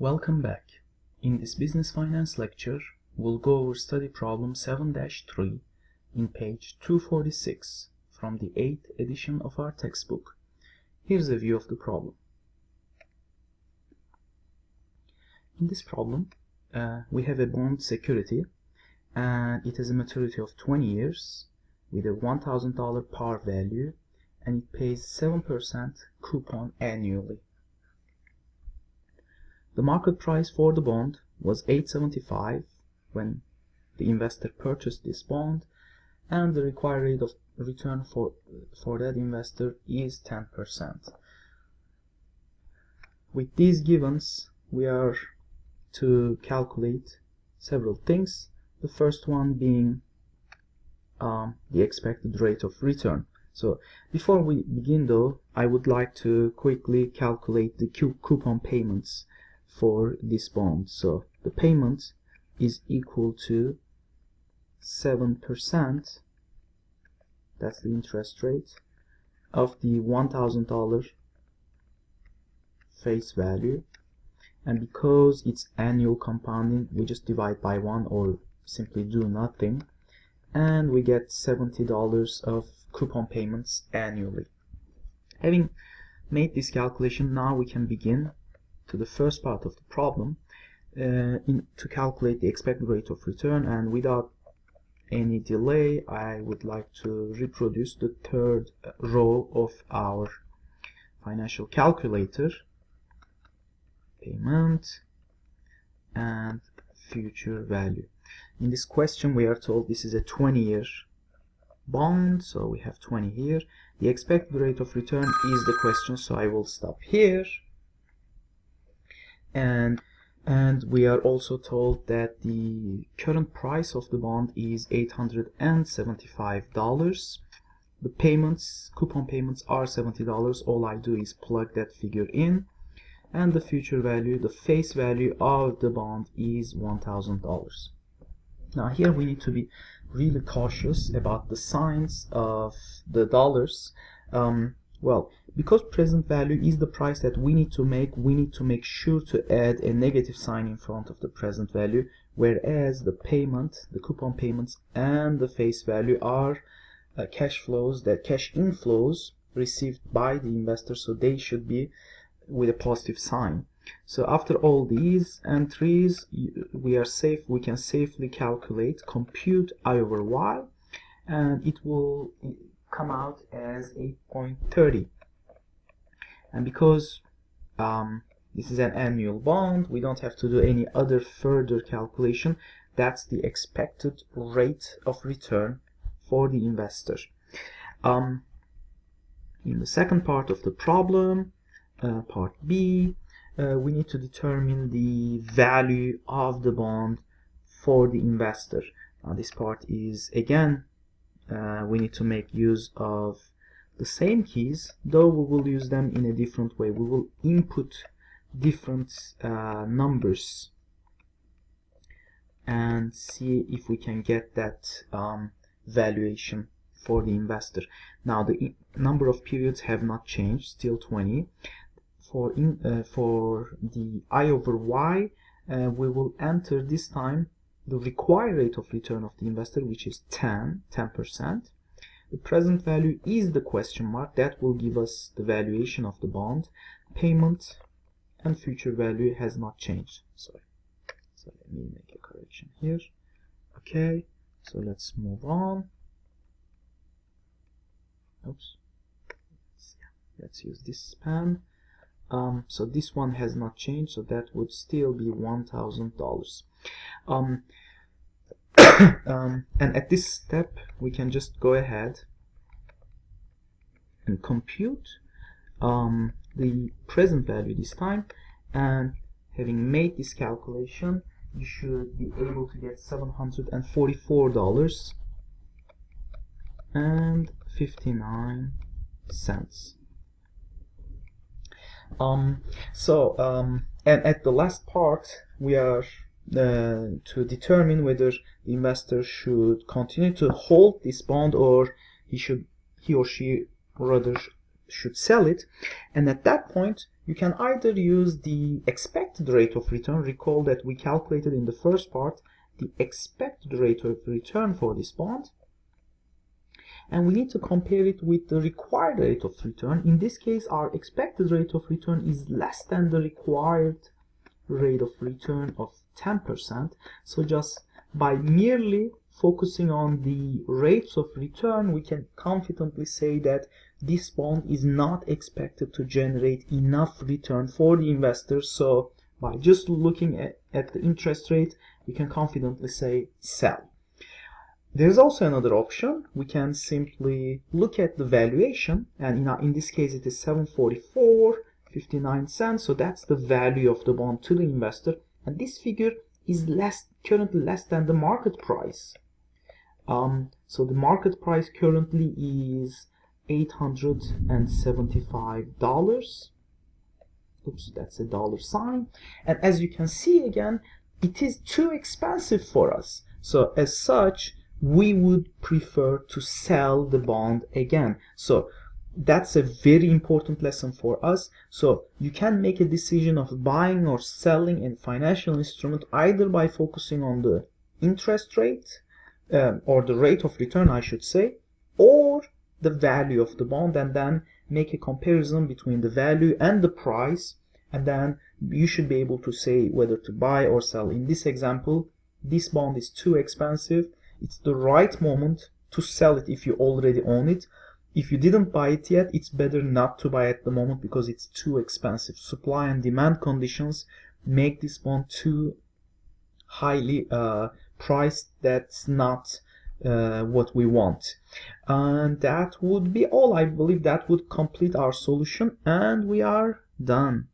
Welcome back. In this business finance lecture, we'll go over study problem 7-3 in page 246 from the 8th edition of our textbook. Here's a view of the problem. In this problem, we have a bond security and it has a maturity of 20 years with a $1,000 par value and it pays 7% coupon annually. The market price for the bond was $8.75 when the investor purchased this bond, and the required rate of return for that investor is 10%. With these givens, we are to calculate several things. The first one being the expected rate of return. So before we begin though, I would like to quickly calculate the coupon payments for this bond. So the payment is equal to 7%, that's the interest rate, of the $1,000 face value, and because it's annual compounding, we just divide by 1 or simply do nothing, and we get $70 of coupon payments annually. Having made this calculation, now we can begin to the first part of the problem to calculate the expected rate of return, and without any delay I would like to reproduce the third row of our financial calculator: payment and future value. In this question we are told this is a 20-year bond, so we have 20 here. The expected rate of return is the question, so I will stop here. And we are also told that the current price of the bond is $875. The coupon payments are $70. All I do is plug that figure in, and the future value, the face value of the bond, is $1,000. Now here we need to be really cautious about the signs of the dollars. Well, because present value is the price that we need to make sure to add a negative sign in front of the present value, whereas the coupon payments and the face value are cash inflows received by the investor, so they should be with a positive sign. So after all these entries, we can safely compute I over y, and it will come out as 8.30. And because this is an annual bond, we don't have to do any other further calculation. That's the expected rate of return for the investor. In the second part of the problem, part B, we need to determine the value of the bond for the investor. Now this part is, again, we need to make use of the same keys, though we will use them in a different way. We will input different numbers and see if we can get that valuation for the investor. Now the number of periods have not changed, still 20. For the I over y, we will enter this time the required rate of return of the investor, which is 10%. The present value is the question mark. That will give us the valuation of the bond. Payment and future value has not changed. Sorry. So let me make a correction here. Okay, so let's move on. Oops. Let's use this pen. So this one has not changed, so that would still be $1,000. And at this step we can just go ahead and compute the present value this time, and having made this calculation you should be able to get $744.59. And at the last part we are to determine whether the investor should continue to hold this bond or he or she rather should sell it, and at that point You can either use the expected rate of return. Recall that we calculated in the first part the expected rate of return for this bond, and we need to compare it with the required rate of return. In this case, our expected rate of return is less than the required rate of return of 10%. So just by merely focusing on the rates of return, we can confidently say that this bond is not expected to generate enough return for the investors. So by just looking at the interest rate, we can confidently say sell. There's also another option. We can simply look at the valuation, and in this case it is $744.59. So that's the value of the bond to the investor, and this figure is currently less than the market price. So the market price currently is $875. Oops, that's a dollar sign. And as you can see again, it is too expensive for us. So as such, we would prefer to sell the bond again. So that's a very important lesson for us. So you can make a decision of buying or selling a financial instrument either by focusing on the interest rate, or the rate of return, I should say, or the value of the bond, and then make a comparison between the value and the price, and then you should be able to say whether to buy or sell. In this example, this bond is too expensive. It's the right moment to sell it if you already own it. If you didn't buy it yet, it's better not to buy at the moment because it's too expensive. Supply and demand conditions make this bond too highly priced. That's not what we want. And that would be all. I believe that would complete our solution, and we are done.